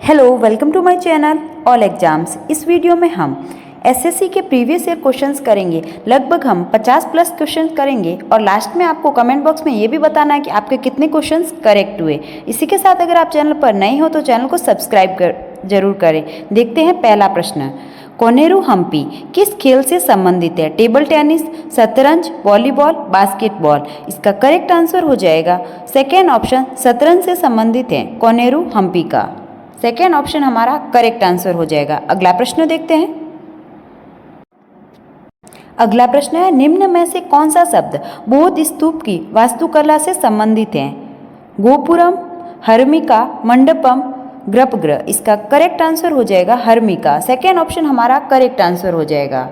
Hello, welcome to my channel all exams. इस video में हम एसएससी के प्रीवियस ईयर क्वेश्चंस करेंगे। लगभग हम 50 प्लस क्वेश्चंस करेंगे और लास्ट में आपको कमेंट बॉक्स में ये भी बताना है कि आपके कितने क्वेश्चंस करेक्ट हुए। इसी के साथ अगर आप चैनल पर नए हो तो चैनल को सब्सक्राइब जरूर करें। देखते हैं पहला प्रश्न। कोनेरू हम्पी किस खेल से संबंधित है? टेबल टेनिस, शतरंज, वॉलीबॉल, बास्केटबॉल। इसका करेक्ट आंसर हो जाएगा सेकेंड ऑप्शन, शतरंज से संबंधित है कोनेरू हम्पी का। सेकेंड ऑप्शन हमारा करेक्ट आंसर हो जाएगा। अगला प्रश्न देखते हैं। अगला प्रश्न है, निम्न में से कौन सा शब्द बौद्ध स्तूप की वास्तुकला से संबंधित है? गोपुरम, हर्मिका, मंडपम, गर्भगृह। इसका करेक्ट आंसर हो जाएगा हर्मिका। सेकेंड ऑप्शन हमारा करेक्ट आंसर हो जाएगा।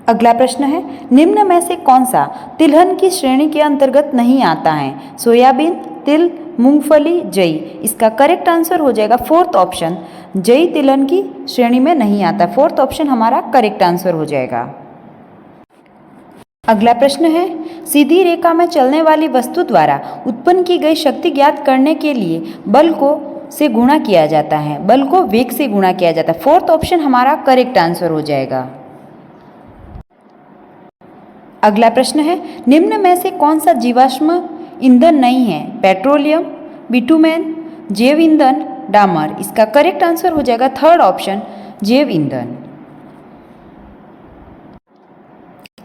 अगला प्रश्न है, निम्न में से कौन सा तिलहन की श्रेणी के अंतर्गत नहीं आता है? सोयाबीन, तिल, मूंगफली, जई। इसका करेक्ट आंसर हो जाएगा फोर्थ ऑप्शन, जई तिलहन की श्रेणी में नहीं आता। फोर्थ ऑप्शन हमारा करेक्ट आंसर हो जाएगा। अगला प्रश्न है, सीधी रेखा में चलने वाली वस्तु द्वारा उत्पन्न की गई शक्ति ज्ञात करने के लिए बल को से गुणा किया जाता है। बल को वेग से गुणा किया जाता है। फोर्थ ऑप्शन हमारा करेक्ट आंसर हो जाएगा। अगला प्रश्न है, निम्न में से कौन सा जीवाश्म ईंधन नहीं है? पेट्रोलियम, बिटुमेन, जैव ईंधन, डामर। इसका करेक्ट आंसर हो जाएगा थर्ड ऑप्शन, जैव ईंधन।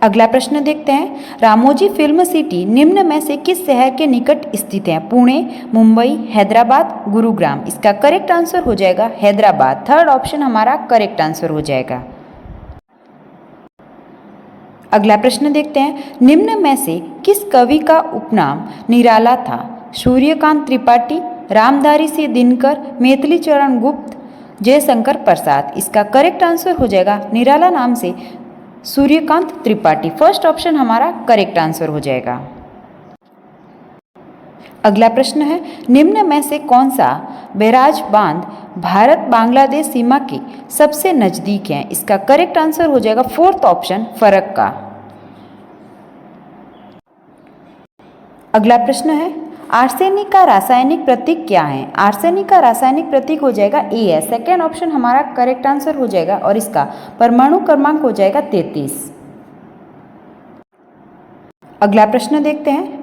अगला प्रश्न देखते हैं, रामोजी फिल्म सिटी निम्न में से किस शहर के निकट स्थित है? पुणे, मुंबई, हैदराबाद, गुरुग्राम। इसका करेक्ट आंसर हो जाएगा हैदराबाद। थर्ड ऑप्शन हमारा करेक्ट आंसर हो जाएगा। अगला प्रश्न देखते हैं, निम्न में से किस कवि का उपनाम निराला था? सूर्यकांत त्रिपाठी, रामधारी सिंह दिनकर, मैथिली चरण गुप्त, जयशंकर प्रसाद। इसका करेक्ट आंसर हो जाएगा निराला नाम से सूर्यकांत त्रिपाठी। फर्स्ट ऑप्शन हमारा करेक्ट आंसर हो जाएगा। अगला प्रश्न है, निम्न में से कौन सा बैराज बांध भारत बांग्लादेश सीमा के सबसे नजदीक है? इसका करेक्ट आंसर हो जाएगा फोर्थ ऑप्शन, फरक्का। अगला प्रश्न है, आर्सेनिक का रासायनिक प्रतीक क्या है? आर्सेनिक का रासायनिक प्रतीक हो जाएगा ए। सेकेंड ऑप्शन हमारा करेक्ट आंसर हो जाएगा और इसका परमाणु क्रमांक हो जाएगा 33। अगला प्रश्न देखते हैं,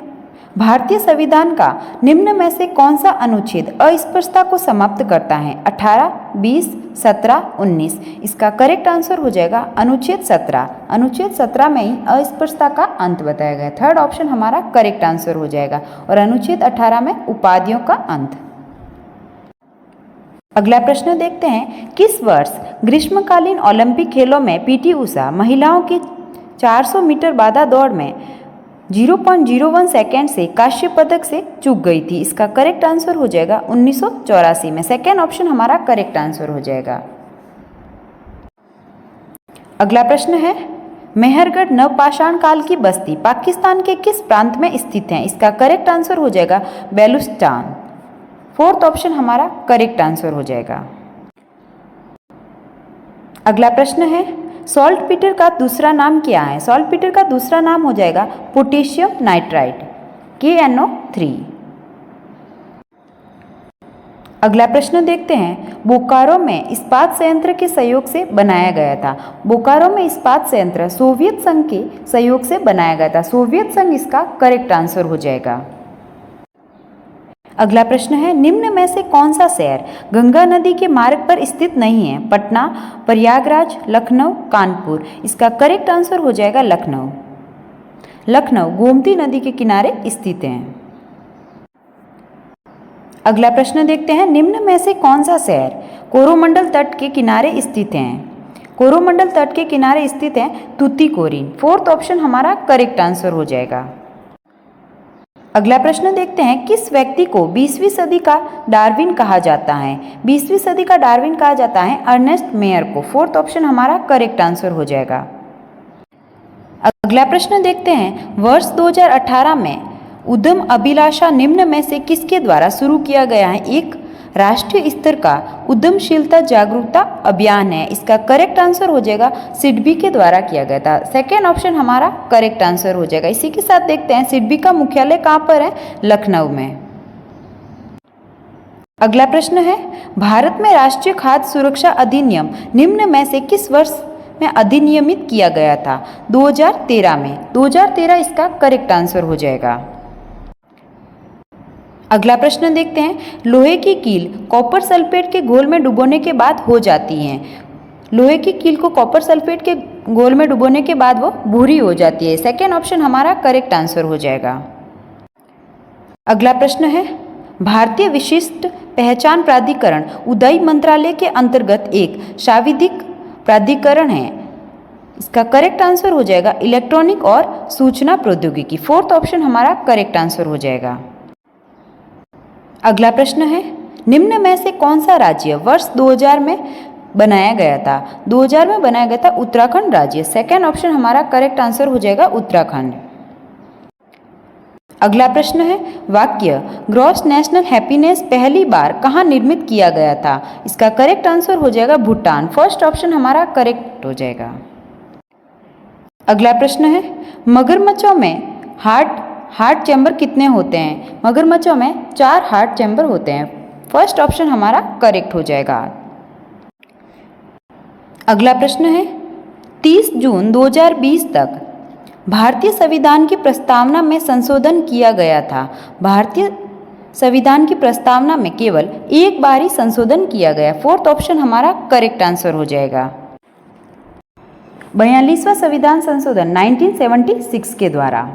भारतीय संविधान का निम्न में से कौन सा अनुच्छेद अस्पृश्यता को समाप्त करता है? 18, 20, 17, 19। इसका करेक्ट आंसर हो जाएगा अनुच्छेद 17। अनुच्छेद 17 में ही अस्पृश्यता का अंत बताया गया। थर्ड ऑप्शन हमारा करेक्ट आंसर हो जाएगा और अनुच्छेद 18 में उपाधियों का अंत। अगला प्रश्न देखते हैं, किस वर्ष ग्रीष्मकालीन ओलंपिक खेलों में पीटी उषा महिलाओं की 400 मीटर बाधा दौड़ में 0.01 सेकेंड से कांस्य पदक से चूक गई थी? इसका करेक्ट आंसर हो जाएगा 1984 में। सेकेंड ऑप्शन हमारा करेक्ट आंसर हो जाएगा। अगला प्रश्न है, मेहरगढ़ नवपाषाण काल की बस्ती पाकिस्तान के किस प्रांत में स्थित है? इसका करेक्ट आंसर हो जाएगा बेलूचिस्तान। फोर्थ ऑप्शन हमारा करेक्ट आंसर हो जाएगा। अगला प्रश्न है, सॉल्टपीटर का दूसरा नाम क्या है? सॉल्टपीटर का दूसरा नाम हो जाएगा पोटेशियम नाइट्राइट, KNO3। अगला प्रश्न देखते हैं, बोकारो में इस्पात संयंत्र के सहयोग से बनाया गया था। बोकारो में इस्पात संयंत्र सोवियत संघ के सहयोग से बनाया गया था। सोवियत संघ इसका करेक्ट आंसर हो जाएगा। अगला प्रश्न है, निम्न में से कौन सा शहर गंगा नदी के मार्ग पर स्थित नहीं है? पटना, प्रयागराज, लखनऊ, कानपुर। इसका करेक्ट आंसर हो जाएगा लखनऊ। लखनऊ गोमती नदी के किनारे स्थित है। अगला प्रश्न देखते हैं, निम्न में से कौन सा शहर कोरोमंडल तट के किनारे स्थित है? कोरोमंडल तट के किनारे स्थित है तूतीकोरिन। फोर्थ ऑप्शन हमारा करेक्ट आंसर हो जाएगा। अगला प्रश्न देखते हैं, किस व्यक्ति को 20वीं सदी का डार्विन कहा जाता है? 20वीं सदी का डार्विन कहा जाता है अर्नेस्ट मेयर को। फोर्थ ऑप्शन हमारा करेक्ट आंसर हो जाएगा। अगला प्रश्न देखते हैं, वर्ष 2018 में उद्यम अभिलाषा निम्न में से किसके द्वारा शुरू किया गया है? एक राष्ट्रीय स्तर का उद्यमशीलता जागरूकता अभियान है। इसका करेक्ट आंसर हो जाएगा सिडबी के द्वारा किया गया था। सेकेंड ऑप्शन हमारा करेक्ट आंसर हो जाएगा। इसी के साथ देखते हैं सिडबी का मुख्यालय कहाँ पर है? लखनऊ में। अगला प्रश्न है, भारत में राष्ट्रीय खाद्य सुरक्षा अधिनियम निम्न में से किस वर्ष में अधिनियमित किया गया था? 2013 में। 2013 इसका करेक्ट आंसर हो जाएगा। अगला प्रश्न देखते हैं, लोहे की कील कॉपर सल्फेट के घोल में डुबोने के बाद हो जाती है। लोहे की कील को कॉपर सल्फेट के घोल में डुबोने के बाद वो भूरी हो जाती है। सेकेंड ऑप्शन हमारा करेक्ट आंसर हो जाएगा। अगला प्रश्न है, भारतीय विशिष्ट पहचान प्राधिकरण उद्योग मंत्रालय के अंतर्गत एक सांविधिक प्राधिकरण है। इसका करेक्ट आंसर हो जाएगा इलेक्ट्रॉनिक और सूचना प्रौद्योगिकी। फोर्थ ऑप्शन हमारा करेक्ट आंसर हो जाएगा। अगला प्रश्न है, निम्न में से कौन सा राज्य वर्ष 2000 में बनाया गया था? 2000 में बनाया गया था उत्तराखंड राज्य। सेकेंड ऑप्शन हमारा करेक्ट आंसर हो जाएगा उत्तराखंड। अगला प्रश्न है, वाक्य ग्रॉस नेशनल हैप्पीनेस पहली बार कहाँ निर्मित किया गया था? इसका करेक्ट आंसर हो जाएगा भूटान। फर्स्ट ऑप्शन हमारा करेक्ट हो जाएगा। अगला प्रश्न है, मगरमच्छों में हार्ट चैम्बर कितने होते हैं? मगरमच्छों में 4 हार्ट चैम्बर होते हैं। फर्स्ट ऑप्शन हमारा करेक्ट हो जाएगा। अगला प्रश्न है, 30 जून 2020 तक भारतीय संविधान की प्रस्तावना में संशोधन किया गया था। भारतीय संविधान की प्रस्तावना में केवल एक बार ही संशोधन किया गया। फोर्थ ऑप्शन हमारा करेक्ट आंसर हो जाएगा। 42वां संविधान संशोधन 1976 के द्वारा।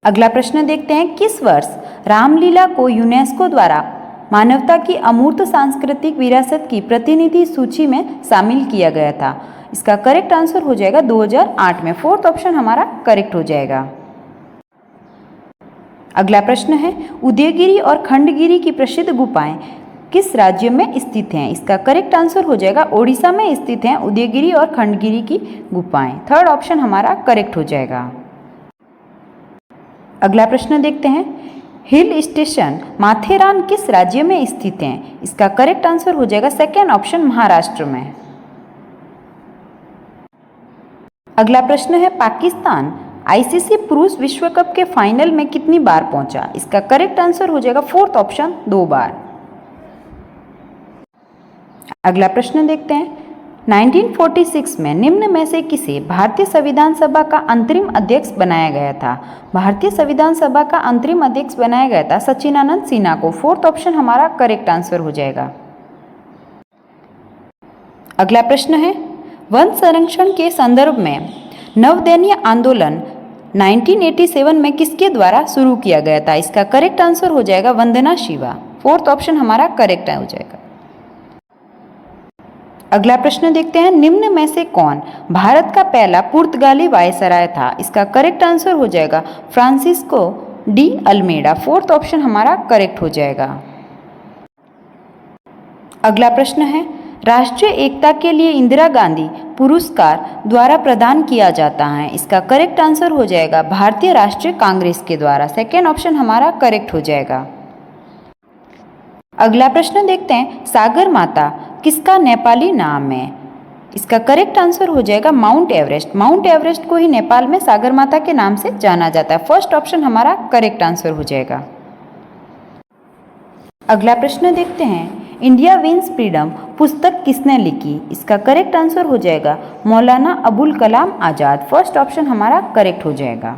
अगला प्रश्न देखते हैं, किस वर्ष रामलीला को यूनेस्को द्वारा मानवता की अमूर्त सांस्कृतिक विरासत की प्रतिनिधि सूची में शामिल किया गया था? इसका करेक्ट आंसर हो जाएगा 2008 में। फोर्थ ऑप्शन हमारा करेक्ट हो जाएगा। अगला प्रश्न है, उदयगिरी और खंडगिरी की प्रसिद्ध गुफाएं किस राज्य में स्थित हैं? इसका करेक्ट आंसर हो जाएगा ओडिशा में स्थित हैं उदयगिरी और खंडगिरी की गुफाएं। थर्ड ऑप्शन हमारा करेक्ट हो जाएगा। अगला प्रश्न देखते हैं, हिल स्टेशन माथेरान किस राज्य में स्थित हैं? इसका करेक्ट आंसर हो जाएगा सेकेंड ऑप्शन महाराष्ट्र में। अगला प्रश्न है, पाकिस्तान आईसीसी पुरुष विश्व कप के फाइनल में कितनी बार पहुंचा? इसका करेक्ट आंसर हो जाएगा फोर्थ ऑप्शन 2 बार। अगला प्रश्न देखते हैं, 1946 में निम्न में से किसे भारतीय संविधान सभा का अंतरिम अध्यक्ष बनाया गया था? भारतीय संविधान सभा का अंतरिम अध्यक्ष बनाया गया था सच्चिदानंद सिन्हा को। फोर्थ ऑप्शन हमारा करेक्ट आंसर हो जाएगा। अगला प्रश्न है, वन संरक्षण के संदर्भ में नवोदय आंदोलन 1987 में किसके द्वारा शुरू किया गया था? इसका करेक्ट आंसर हो जाएगा वंदना शिवा। फोर्थ ऑप्शन हमारा करेक्ट हो जाएगा। अगला प्रश्न देखते हैं, निम्न में से कौन भारत का पहला पुर्तगाली वायसराय था? इसका करेक्ट आंसर हो जाएगा Francisco de Almeida. Fourth option हमारा करेक्ट हो जाएगा। अगला प्रश्न है, राष्ट्रीय एकता के लिए इंदिरा गांधी पुरस्कार द्वारा प्रदान किया जाता है। इसका करेक्ट आंसर हो जाएगा भारतीय राष्ट्रीय कांग्रेस के द्वारा। सेकेंड ऑप्शन हमारा करेक्ट हो जाएगा। अगला प्रश्न देखते हैं, सागर माता किसका नेपाली नाम है? इसका करेक्ट आंसर हो जाएगा माउंट एवरेस्ट। माउंट एवरेस्ट को ही नेपाल में सागर माता के नाम से जाना जाता है। फर्स्ट ऑप्शन हमारा करेक्ट आंसर हो जाएगा। अगला प्रश्न देखते हैं, इंडिया विंस फ्रीडम पुस्तक किसने लिखी? इसका करेक्ट आंसर हो जाएगा मौलाना अबुल कलाम आज़ाद। फर्स्ट ऑप्शन हमारा करेक्ट हो जाएगा।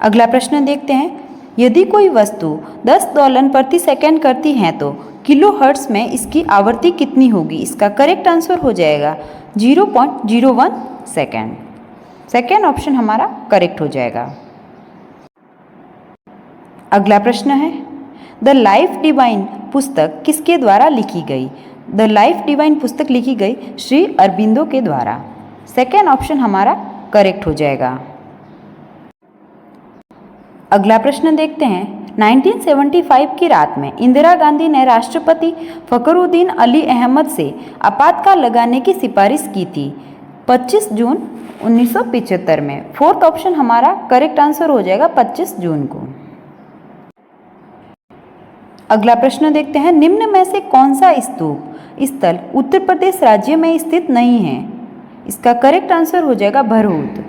अगला प्रश्न देखते हैं, यदि कोई वस्तु 10 दोलन प्रति सेकंड करती है तो किलो हर्ट्ज में इसकी आवृत्ति कितनी होगी? इसका करेक्ट आंसर हो जाएगा 0.01 सेकेंड। सेकेंड ऑप्शन हमारा करेक्ट हो जाएगा। अगला प्रश्न है, द लाइफ डिवाइन पुस्तक किसके द्वारा लिखी गई? द लाइफ डिवाइन पुस्तक लिखी गई श्री अरबिंदो के द्वारा। सेकेंड ऑप्शन हमारा करेक्ट हो जाएगा। अगला प्रश्न देखते हैं, 1975 की रात में इंदिरा गांधी ने राष्ट्रपति फखरुद्दीन अली अहमद से आपातकाल लगाने की सिफारिश की थी 25 जून 1975 में। फोर्थ ऑप्शन हमारा करेक्ट आंसर हो जाएगा 25 जून को। अगला प्रश्न देखते हैं, निम्न में से कौन सा स्तूप स्थल उत्तर प्रदेश राज्य में स्थित नहीं है? इसका करेक्ट आंसर हो जाएगा भरहूत।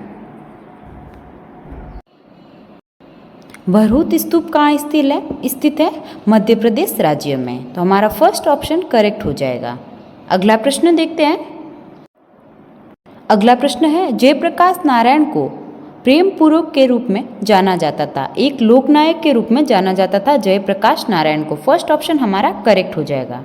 भरहुत स्तूप कहाँ स्थित है? मध्य प्रदेश राज्य में। तो हमारा फर्स्ट ऑप्शन करेक्ट हो जाएगा। अगला प्रश्न देखते हैं। अगला प्रश्न है, जयप्रकाश नारायण को प्रेम पूर्वक के रूप में जाना जाता था, एक लोकनायक के रूप में जाना जाता था जयप्रकाश नारायण को। फर्स्ट ऑप्शन हमारा करेक्ट हो जाएगा।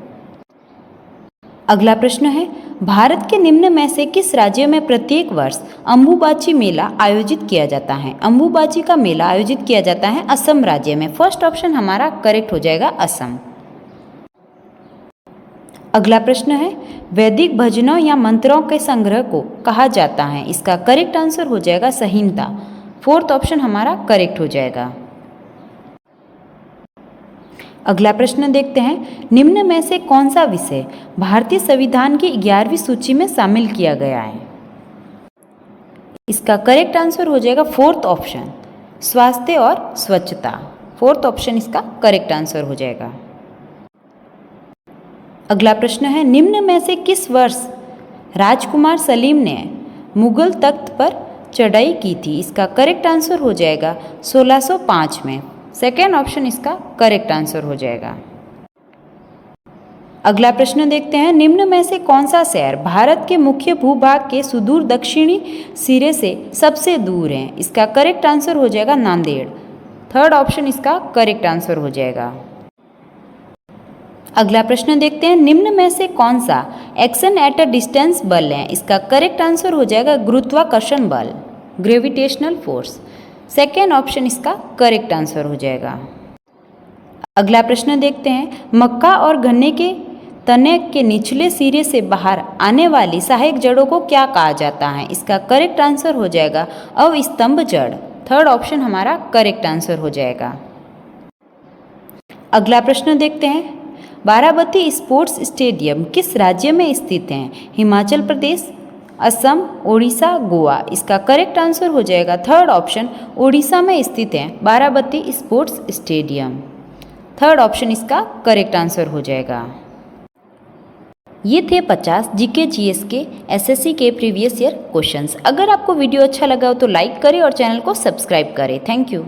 अगला प्रश्न है, भारत के निम्न में से किस राज्य में प्रत्येक वर्ष अंबुबाची मेला आयोजित किया जाता है? अंबुबाची का मेला आयोजित किया जाता है असम राज्य में। फर्स्ट ऑप्शन हमारा करेक्ट हो जाएगा, असम। अगला प्रश्न है, वैदिक भजनों या मंत्रों के संग्रह को कहा जाता है? इसका करेक्ट आंसर हो जाएगा संहिता। फोर्थ ऑप्शन हमारा करेक्ट हो जाएगा। अगला प्रश्न देखते हैं, निम्न में से कौन सा विषय भारतीय संविधान की 11वीं सूची में शामिल किया गया है? इसका करेक्ट आंसर हो जाएगा फोर्थ ऑप्शन, स्वास्थ्य और स्वच्छता। फोर्थ ऑप्शन इसका करेक्ट आंसर हो जाएगा। अगला प्रश्न है, निम्न में से किस वर्ष राजकुमार सलीम ने मुगल तख्त पर चढ़ाई की थी? इसका करेक्ट आंसर हो जाएगा 1605 में। सेकेंड ऑप्शन इसका करेक्ट आंसर हो जाएगा। अगला प्रश्न देखते हैं, निम्न में से कौन सा शहर भारत के मुख्य भूभाग के सुदूर दक्षिणी सिरे से सबसे दूर है? इसका करेक्ट आंसर हो जाएगा नांदेड़। थर्ड ऑप्शन इसका करेक्ट आंसर हो जाएगा। अगला प्रश्न देखते हैं, निम्न में से कौन सा एक्शन एट अ डिस्टेंस बल है? इसका करेक्ट आंसर हो जाएगा गुरुत्वाकर्षण बल, ग्रेविटेशनल फोर्स। सेकेंड ऑप्शन इसका करेक्ट आंसर हो जाएगा। अगला प्रश्न देखते हैं, मक्का और गन्ने के तने के निचले सिरे से बाहर आने वाली सहायक जड़ों को क्या कहा जाता है? इसका करेक्ट आंसर हो जाएगा अवस्तंभ जड़। थर्ड ऑप्शन हमारा करेक्ट आंसर हो जाएगा। अगला प्रश्न देखते हैं, बाराबती स्पोर्ट्स स्टेडियम किस राज्य में स्थित है? हिमाचल प्रदेश, असम, ओडिशा, गोवा। इसका करेक्ट आंसर हो जाएगा थर्ड ऑप्शन, ओडिशा में स्थित है Barabati sports stadium. Third option इसका करेक्ट आंसर हो जाएगा। ये थे 50 जीके जीएस के एसएससी के प्रीवियस ईयर क्वेश्चंस। अगर आपको वीडियो अच्छा लगा हो तो लाइक करें और चैनल को सब्सक्राइब करें। Thank you.